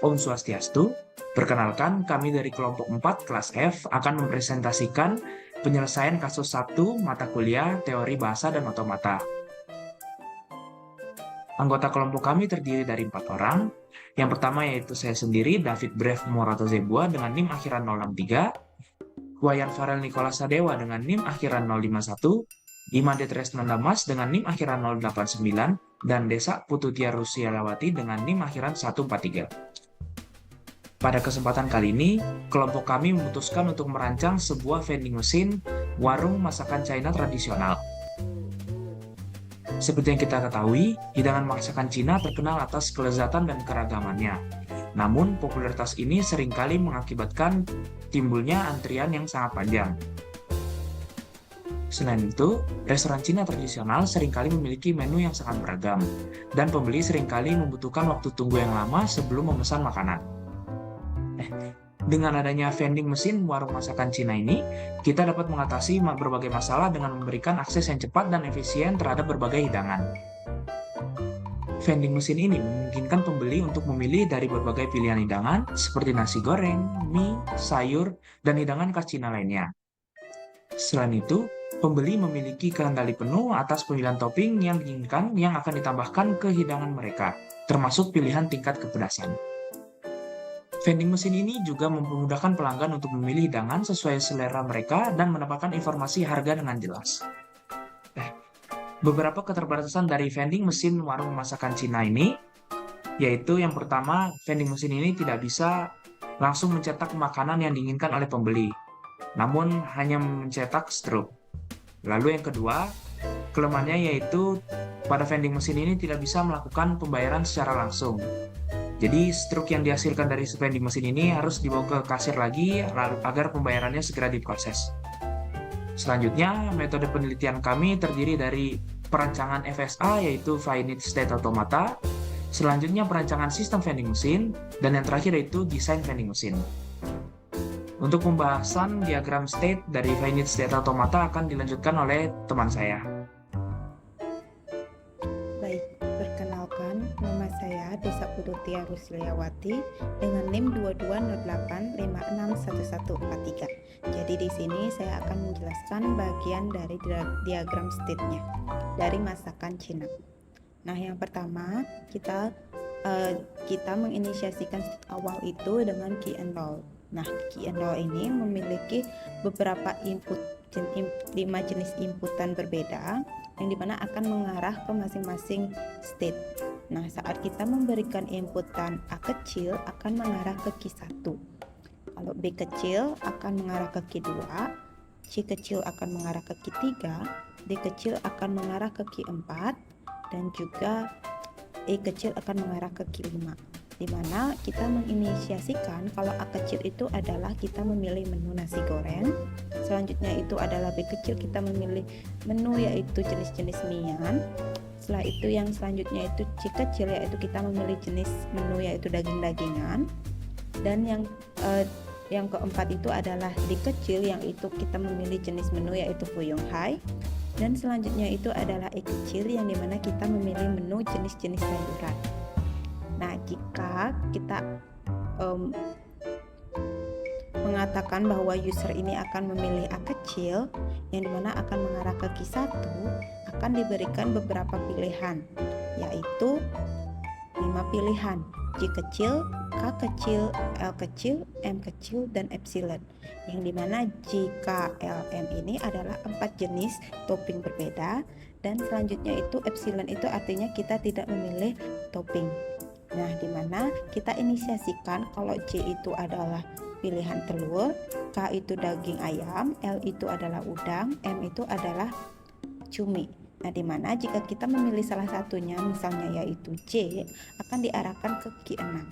Om Swastiastu, perkenalkan kami dari kelompok 4 kelas F akan mempresentasikan penyelesaian kasus 1 mata kuliah Teori Bahasa dan Otomata. Anggota kelompok kami terdiri dari 4 orang. Yang pertama yaitu saya sendiri, David Brev Morato Zebua dengan NIM akhiran 063, Wayan Farel Nicolas Sadewa dengan NIM akhiran 051, Ima Detres Nandamas dengan NIM akhiran 089, dan Desa Pututia Rusialawati dengan NIM akhiran 143. Pada kesempatan kali ini, kelompok kami memutuskan untuk merancang sebuah vending mesin warung masakan China tradisional. Seperti yang kita ketahui, hidangan masakan Cina terkenal atas kelezatan dan keragamannya. Namun, popularitas ini seringkali mengakibatkan timbulnya antrian yang sangat panjang. Selain itu, restoran Cina tradisional seringkali memiliki menu yang sangat beragam, dan pembeli seringkali membutuhkan waktu tunggu yang lama sebelum memesan makanan. Dengan adanya vending mesin warung masakan Cina ini, kita dapat mengatasi berbagai masalah dengan memberikan akses yang cepat dan efisien terhadap berbagai hidangan. Vending mesin ini memungkinkan pembeli untuk memilih dari berbagai pilihan hidangan seperti nasi goreng, mie, sayur, dan hidangan khas Cina lainnya. Selain itu, pembeli memiliki kendali penuh atas pemilihan topping yang diinginkan yang akan ditambahkan ke hidangan mereka, termasuk pilihan tingkat kepedasan. Vending mesin ini juga memudahkan pelanggan untuk memilih hidangan sesuai selera mereka dan mendapatkan informasi harga dengan jelas. Beberapa keterbatasan dari vending mesin warung masakan Cina ini, yaitu yang pertama, vending mesin ini tidak bisa langsung mencetak makanan yang diinginkan oleh pembeli, namun hanya mencetak struk. Lalu yang kedua, kelemahannya yaitu pada vending mesin ini tidak bisa melakukan pembayaran secara langsung. Jadi struk yang dihasilkan dari vending mesin ini harus dibawa ke kasir lagi agar pembayarannya segera diproses. Selanjutnya, metode penelitian kami terdiri dari perancangan FSA yaitu Finite State Automata, selanjutnya perancangan sistem vending mesin, dan yang terakhir yaitu desain vending mesin. Untuk pembahasan diagram state dari Finite State Automata akan dilanjutkan oleh teman saya. Baik, perkenalkan, nama saya Desa Pututia Rusialawati dengan NIM 2208561143. Jadi di sini saya akan menjelaskan bagian dari diagram state-nya dari masakan Cina. Nah, yang pertama kita menginisiasikan state awal itu dengan key and roll. Nah, key and roll ini memiliki beberapa input 5 jenis inputan berbeda yang dimana akan mengarah ke masing-masing state. Nah, saat kita memberikan inputan A kecil akan mengarah ke Q1. Kalau B kecil akan mengarah ke Q2, C kecil akan mengarah ke Q3, D kecil akan mengarah ke Q4, dan juga E kecil akan mengarah ke Q5. Di mana kita menginisiasikan kalau A kecil itu adalah kita memilih menu nasi goreng, selanjutnya itu adalah B kecil kita memilih menu yaitu jenis-jenis mie-an, setelah itu yang selanjutnya itu C kecil yaitu kita memilih jenis menu yaitu daging-dagingan, dan yang keempat itu adalah D kecil yang itu kita memilih jenis menu yaitu Fuyong Hai, dan selanjutnya itu adalah E kecil yang dimana kita memilih menu jenis-jenis sayuran. Nah, jika kita mengatakan bahwa user ini akan memilih A kecil yang dimana akan mengarah ke Q1, akan diberikan beberapa pilihan, yaitu 5 pilihan: J kecil, K kecil, L kecil, M kecil, dan epsilon, yang dimana J, K, L, M ini adalah 4 jenis topping berbeda, dan selanjutnya itu epsilon itu artinya kita tidak memilih topping. Nah, dimana kita inisiasikan kalau J itu adalah pilihan telur, K itu daging ayam, L itu adalah udang, M itu adalah cumi. Nah, dimana jika kita memilih salah satunya misalnya yaitu J, akan diarahkan ke Q6.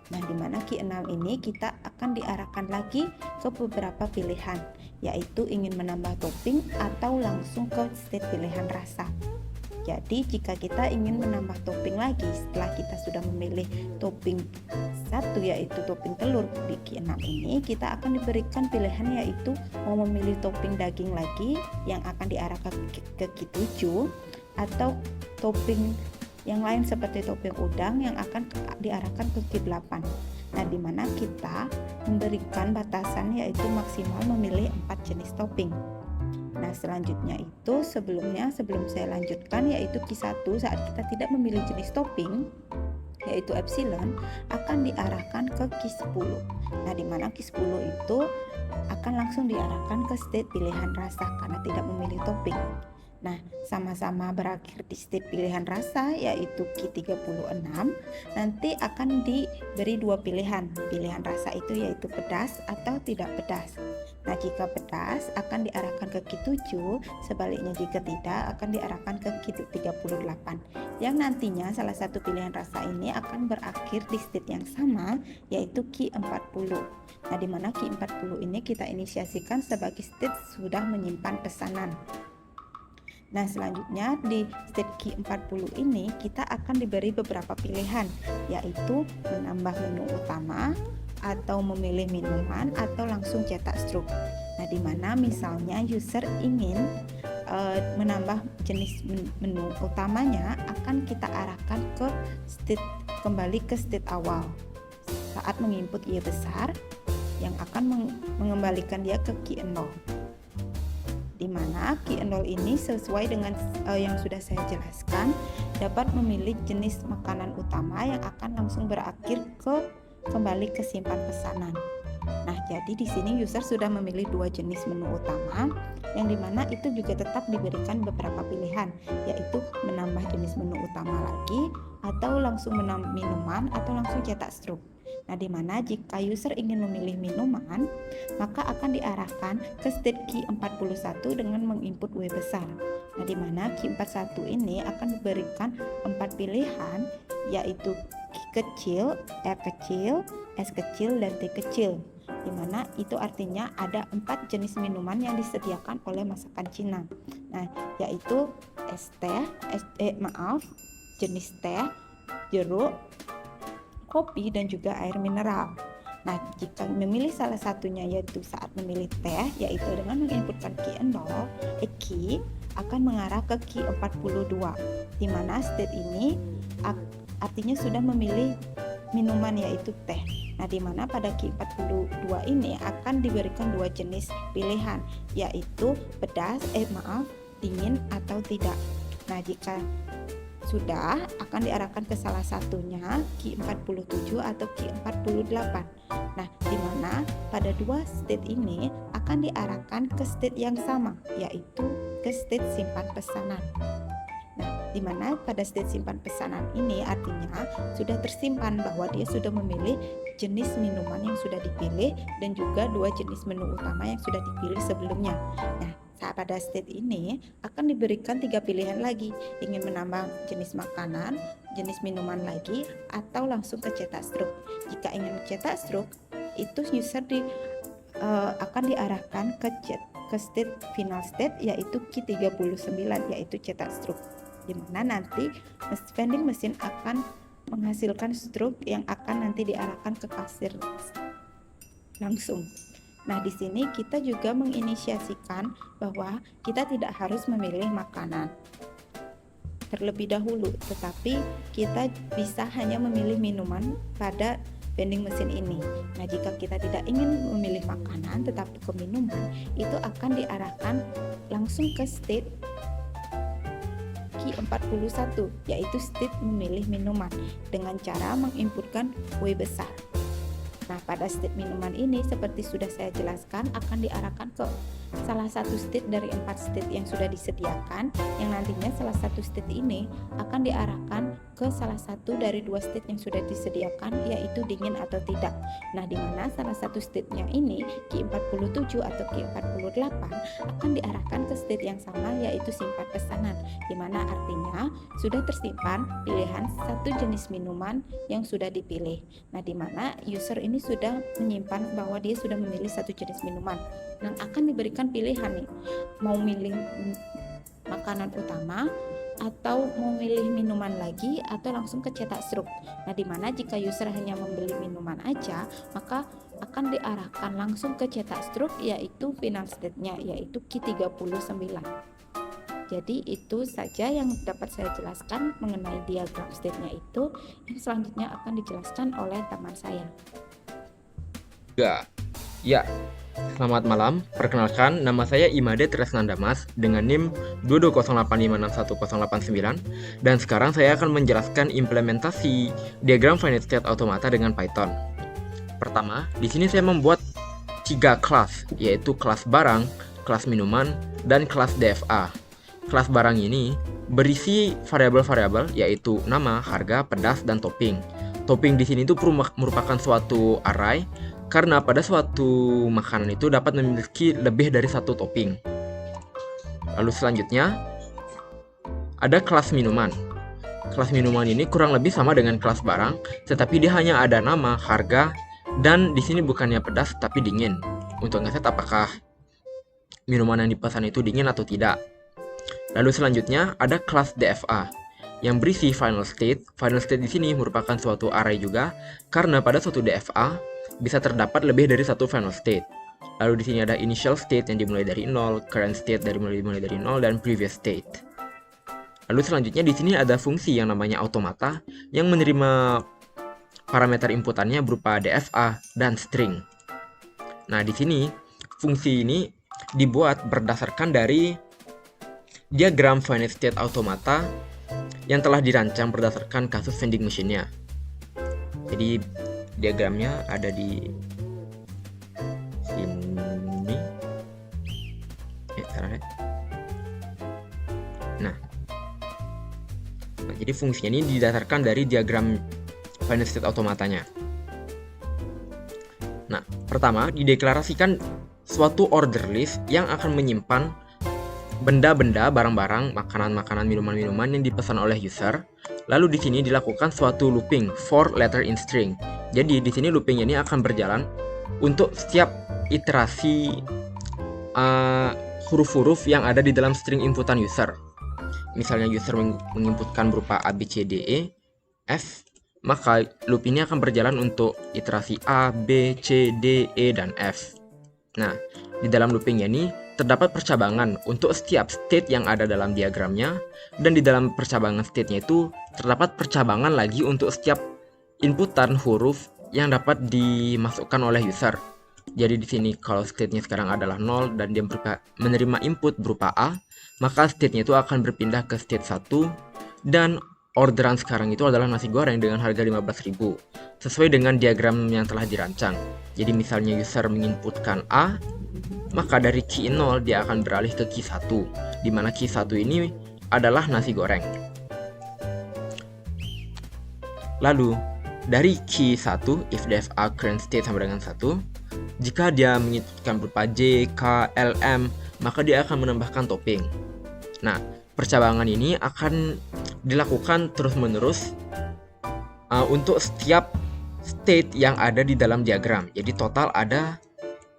Nah, dimana Q6 ini kita akan diarahkan lagi ke beberapa pilihan, yaitu ingin menambah topping atau langsung ke state pilihan rasa. Jadi jika kita ingin menambah topping lagi setelah kita sudah memilih topping 1 yaitu topping telur di Q6 ini, kita akan diberikan pilihan yaitu mau memilih topping daging lagi yang akan diarahkan ke Q7 atau topping Yang lain seperti topping udang yang akan diarahkan ke Q8. Nah, di mana kita memberikan batasan yaitu maksimal memilih 4 jenis topping. Nah, selanjutnya itu sebelum saya lanjutkan yaitu Q1 saat kita tidak memilih jenis topping yaitu epsilon akan diarahkan ke Q10. Nah, di mana Q10 itu akan langsung diarahkan ke state pilihan rasa karena tidak memilih topping. Nah, sama-sama berakhir di state pilihan rasa yaitu Q36. Nanti akan diberi dua pilihan. Pilihan rasa itu yaitu pedas atau tidak pedas. Nah, jika pedas akan diarahkan ke Q7, sebaliknya jika tidak akan diarahkan ke Q38. Yang nantinya salah satu pilihan rasa ini akan berakhir di state yang sama yaitu Q40. Nah, di mana Q40 ini kita inisiasikan sebagai state sudah menyimpan pesanan. Nah, selanjutnya di state Q40 ini kita akan diberi beberapa pilihan, yaitu menambah menu utama, atau memilih minuman, atau langsung cetak struk. Nah, di mana misalnya user ingin menambah jenis menu utamanya, akan kita arahkan ke kembali ke state awal saat menginput Y besar yang akan mengembalikan dia ke Q0. Di mana Q0 ini sesuai dengan yang sudah saya jelaskan dapat memilih jenis makanan utama yang akan langsung berakhir kembali ke simpan pesanan. Nah, jadi di sini user sudah memilih dua jenis menu utama yang dimana itu juga tetap diberikan beberapa pilihan, yaitu menambah jenis menu utama lagi atau langsung menambah minuman atau langsung cetak struk. Nah, di mana jika user ingin memilih minuman, maka akan diarahkan ke state Q41 dengan menginput W besar. Nah, di mana Q41 ini akan diberikan 4 pilihan, yaitu Q kecil, R kecil, S kecil, dan T kecil. Di mana itu artinya ada 4 jenis minuman yang disediakan oleh masakan Cina. Nah, yaitu jenis teh, jeruk, kopi, dan juga air mineral. Nah, jika memilih salah satunya yaitu saat memilih teh, yaitu dengan menginputkan Q0, Q akan mengarah ke Q42, di mana state ini artinya sudah memilih minuman yaitu teh. Nah, di mana pada Q42 ini akan diberikan dua jenis pilihan, yaitu dingin atau tidak. Nah, jika sudah akan diarahkan ke salah satunya Q47 atau Q48. Nah, di mana pada dua state ini akan diarahkan ke state yang sama, yaitu ke state simpan pesanan. Nah, di mana pada state simpan pesanan ini artinya sudah tersimpan bahwa dia sudah memilih jenis minuman yang sudah dipilih dan juga dua jenis menu utama yang sudah dipilih sebelumnya. Nah, pada state ini akan diberikan 3 pilihan lagi, ingin menambah jenis makanan, jenis minuman lagi, atau langsung ke cetak struk. Jika ingin mencetak struk, itu user akan diarahkan ke state final state yaitu Q39 yaitu cetak struk, di mana nanti vending mesin akan menghasilkan struk yang akan nanti diarahkan ke kasir langsung. Nah, di sini kita juga menginisiasikan bahwa kita tidak harus memilih makanan terlebih dahulu, tetapi kita bisa hanya memilih minuman pada vending mesin ini. Nah, jika kita tidak ingin memilih makanan tetapi ke minuman, itu akan diarahkan langsung ke state Q41 yaitu state memilih minuman dengan cara menginputkan W besar. Nah, pada state minuman ini seperti sudah saya jelaskan akan diarahkan ke salah satu state dari 4 state yang sudah disediakan, yang nantinya salah satu state ini akan diarahkan ke salah satu dari 2 state yang sudah disediakan yaitu dingin atau tidak. Nah, di mana salah satu state-nya ini Q47 atau Q48 akan diarahkan ke state yang sama yaitu simpan pesanan, di mana artinya sudah tersimpan pilihan satu jenis minuman yang sudah dipilih. Nah, di mana user ini sudah menyimpan bahwa dia sudah memilih satu jenis minuman. Nah, akan diberikan pilihan nih, mau milih makanan utama atau mau milih minuman lagi atau langsung ke cetak struk. Nah, di mana jika user hanya membeli minuman aja, maka akan diarahkan langsung ke cetak struk yaitu final state-nya yaitu Q39. Jadi itu saja yang dapat saya jelaskan mengenai diagram state-nya itu. Yang selanjutnya akan dijelaskan oleh teman saya. Ya, selamat malam. Perkenalkan, nama saya Imade Tresnanda Mas dengan NIM 22085611089 dan sekarang saya akan menjelaskan implementasi diagram finite state automata dengan Python. Pertama, di sini saya membuat 3 kelas, yaitu kelas barang, kelas minuman, dan kelas DFA. Kelas barang ini berisi variabel-variabel yaitu nama, harga, pedas, dan topping. Topping di sini itu merupakan suatu array karena pada suatu makanan itu dapat memiliki lebih dari satu topping. Lalu selanjutnya ada kelas minuman. Kelas minuman ini kurang lebih sama dengan kelas barang, tetapi dia hanya ada nama, harga, dan di sini bukannya pedas tapi dingin. Untuk ngeset apakah minuman yang dipesan itu dingin atau tidak. Lalu selanjutnya ada kelas DFA yang berisi final state. Final state di sini merupakan suatu array juga karena pada suatu DFA bisa terdapat lebih dari satu final state. Lalu di sini ada initial state yang dimulai dari 0, current state dimulai dari 0, dan previous state. Lalu selanjutnya di sini ada fungsi yang namanya automata yang menerima parameter inputannya berupa DFA dan string. Nah, di sini fungsi ini dibuat berdasarkan dari diagram finite state automata yang telah dirancang berdasarkan kasus vending machine-nya. Jadi diagramnya ada di sini. Nah, jadi fungsinya ini didasarkan dari diagram finite state automatanya. Nah, pertama dideklarasikan suatu order list yang akan menyimpan benda-benda, barang-barang, makanan-makanan, minuman-minuman yang dipesan oleh user. Lalu di sini dilakukan suatu looping for letter in string. Jadi di sini looping ini akan berjalan untuk setiap iterasi huruf-huruf yang ada di dalam string inputan user. Misalnya user menginputkan berupa A, B, C, D, E, F, maka loop ini akan berjalan untuk iterasi A, B, C, D, E, dan F. Nah, di dalam looping ini terdapat percabangan untuk setiap state yang ada dalam diagramnya, dan di dalam percabangan state-nya itu terdapat percabangan lagi untuk setiap inputan huruf yang dapat dimasukkan oleh user. Jadi di sini kalau state-nya sekarang adalah 0 dan dia menerima input berupa A, maka state-nya itu akan berpindah ke state 1 dan orderan sekarang itu adalah nasi goreng dengan harga 15.000 sesuai dengan diagram yang telah dirancang. Jadi misalnya user menginputkan A, maka dari key 0 dia akan beralih ke key 1, di mana key 1 ini adalah nasi goreng. Lalu dari key 1, if DFA current state sama dengan 1, jika dia menginputkan berupa J, K, L, M, maka dia akan menambahkan topping. Nah, percabangan ini akan dilakukan terus-menerus untuk setiap state yang ada di dalam diagram. Jadi total ada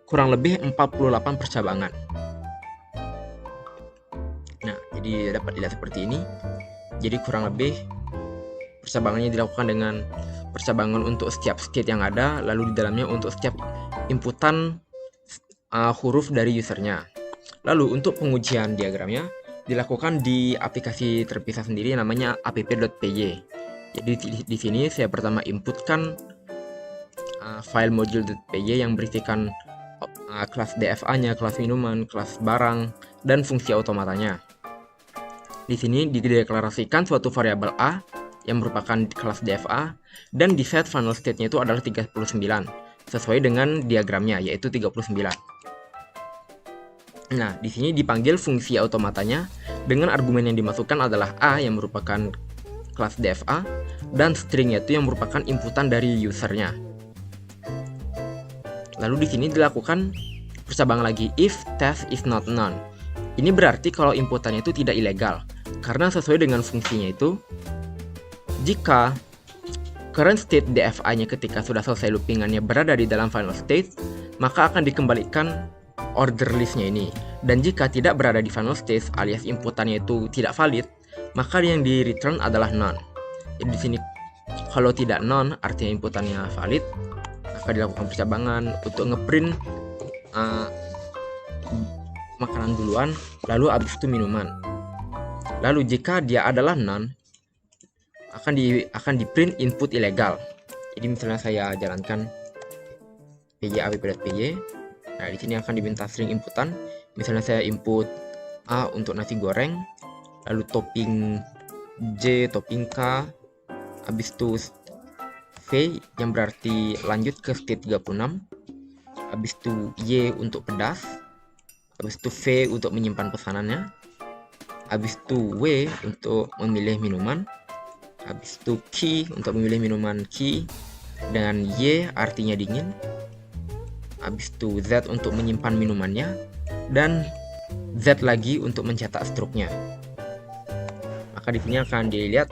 kurang lebih 48 percabangan. Nah, jadi dapat dilihat seperti ini. Jadi kurang lebih percabangannya dilakukan dengan percabangan untuk setiap state yang ada, lalu di dalamnya untuk setiap inputan huruf dari usernya. Lalu untuk pengujian diagramnya dilakukan di aplikasi terpisah sendiri namanya app.py. Jadi di sini saya pertama inputkan file module.py yang berisikan kelas DFA-nya, kelas minuman, kelas barang, dan fungsi automatanya. Di sini dideklarasikan suatu variabel A yang merupakan kelas DFA dan di set final state-nya itu adalah 39 sesuai dengan diagramnya yaitu 39. Nah, di sini dipanggil fungsi automatanya dengan argumen yang dimasukkan adalah A yang merupakan kelas DFA dan string yaitu yang merupakan inputan dari usernya. Lalu di sini dilakukan percabangan lagi if test is not none. Ini berarti kalau inputannya itu tidak ilegal karena sesuai dengan fungsinya itu jika current state DFA-nya ketika sudah selesai loopingannya berada di dalam final state, maka akan dikembalikan order list-nya ini. Dan jika tidak berada di final state alias inputannya itu tidak valid, maka yang di return adalah none. Jadi di sini kalau tidak none artinya inputannya valid, maka dilakukan percabangan untuk ngeprint makanan duluan, lalu abis itu minuman. Lalu jika dia adalah none, akan di print input ilegal. Jadi misalnya saya jalankan py.app.py. Nah, di sini akan diminta string inputan. Misalnya saya input A untuk nasi goreng, lalu topping J, topping K, habis itu V yang berarti lanjut ke state 36, habis itu Y untuk pedas, habis itu V untuk menyimpan pesanannya, habis itu W untuk memilih minuman, habis itu Q untuk memilih minuman Q, dengan Y artinya dingin, habis itu Z untuk menyimpan minumannya, dan Z lagi untuk mencetak struknya. Maka di sini akan dilihat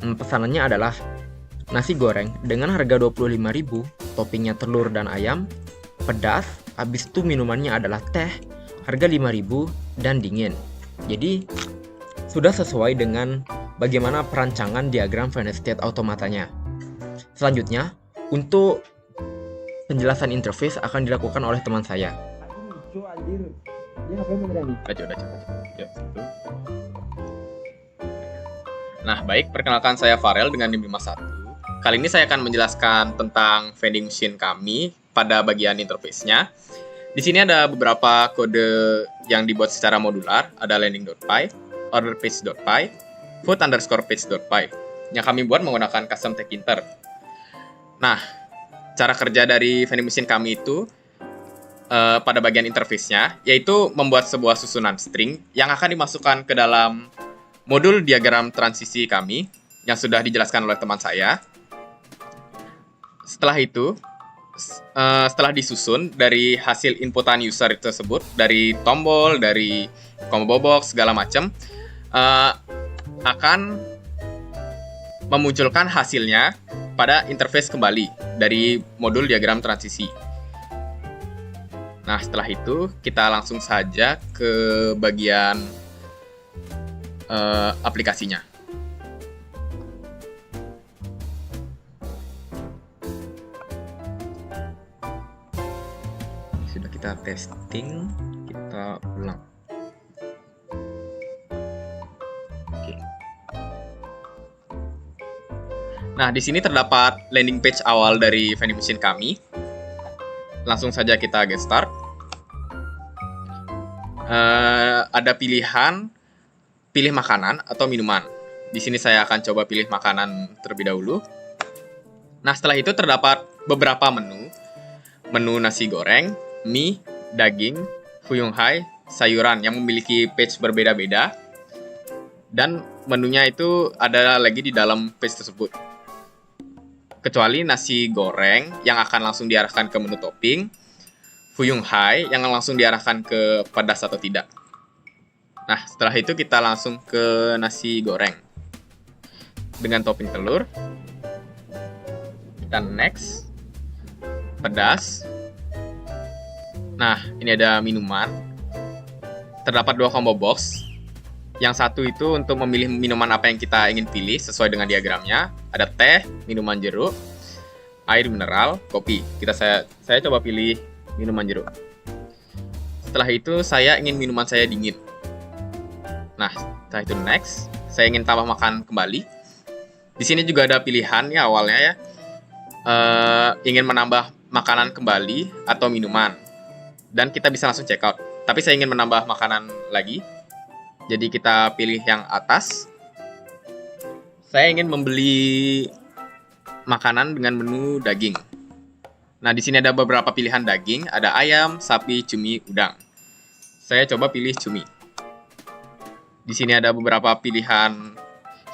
pesanannya adalah nasi goreng dengan harga 25.000, toppingnya telur dan ayam, pedas, habis itu minumannya adalah teh, harga 5.000 dan dingin. Jadi sudah sesuai dengan bagaimana perancangan diagram finite state automatanya. Selanjutnya, untuk penjelasan interface akan dilakukan oleh teman saya. Nah, baik, perkenalkan saya Farel dengan NIM 51. Kali ini saya akan menjelaskan tentang vending machine kami pada bagian interface-nya. Di sini ada beberapa kode yang dibuat secara modular, ada landing.py, orderpage.py, food_page.py yang kami buat menggunakan custom tag inter. Nah, cara kerja dari vending machine kami itu pada bagian interface-nya, yaitu membuat sebuah susunan string yang akan dimasukkan ke dalam modul diagram transisi kami yang sudah dijelaskan oleh teman saya. Setelah itu, setelah disusun dari hasil inputan user tersebut, dari tombol, dari combo box, segala macam, akan memunculkan hasilnya pada interface kembali dari modul diagram transisi. Nah, setelah itu kita langsung saja ke bagian aplikasinya. Sudah kita testing, kita ulang. Oke. Nah, di sini terdapat landing page awal dari vending machine kami. Langsung saja kita get start. Ada pilihan pilih makanan atau minuman. Di sini saya akan coba pilih makanan terlebih dahulu. Nah, setelah itu terdapat beberapa menu. Menu nasi goreng, mie, daging, fuyung hai, sayuran yang memiliki page berbeda-beda. Dan menunya itu ada lagi di dalam page tersebut. Kecuali nasi goreng yang akan langsung diarahkan ke menu topping, fuyung hai yang langsung diarahkan ke pedas atau tidak. Nah, setelah itu kita langsung ke nasi goreng dengan topping telur. Kita next, pedas. Nah, ini ada minuman. Terdapat 2 combo box. Yang satu itu untuk memilih minuman apa yang kita ingin pilih sesuai dengan diagramnya. Ada teh, minuman jeruk, air mineral, kopi. Saya coba pilih minuman jeruk. Setelah itu saya ingin minuman saya dingin. Nah, setelah itu next, saya ingin tambah makan kembali. Di sini juga ada pilihan ya awalnya ya. Ingin menambah makanan kembali atau minuman. Dan kita bisa langsung check out. Tapi saya ingin menambah makanan lagi. Jadi kita pilih yang atas. Saya ingin membeli makanan dengan menu daging. Nah, di sini ada beberapa pilihan daging, ada ayam, sapi, cumi, udang. Saya coba pilih cumi. Di sini ada beberapa pilihan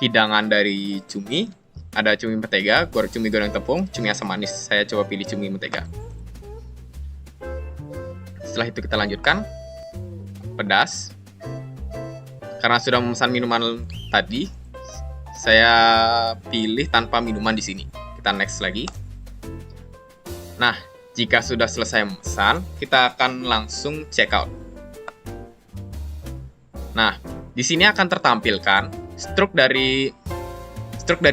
hidangan dari cumi. Ada cumi mentega, cumi goreng tepung, cumi asam manis. Saya coba pilih cumi mentega. Setelah itu kita lanjutkan. Pedas. Karena sudah memesan minuman tadi, saya pilih tanpa minuman di sini. Kita next lagi. Nah, jika sudah selesai memesan, kita akan langsung check out. Nah, di sini akan tertampilkan struk dari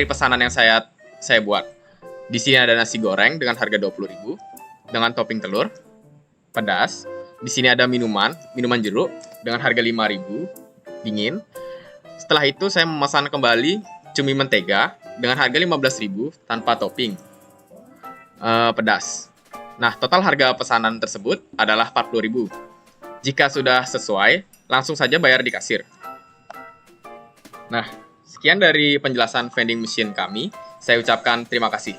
pesanan yang saya buat. Di sini ada nasi goreng dengan harga 20.000 dengan topping telur, pedas. Di sini ada minuman jeruk dengan harga 5.000 dingin. Setelah itu saya memesan kembali cumi mentega dengan harga 15.000 tanpa topping pedas. Nah, total harga pesanan tersebut adalah 40.000. Jika sudah sesuai, langsung saja bayar di kasir. Nah, sekian dari penjelasan vending machine kami. Saya ucapkan terima kasih.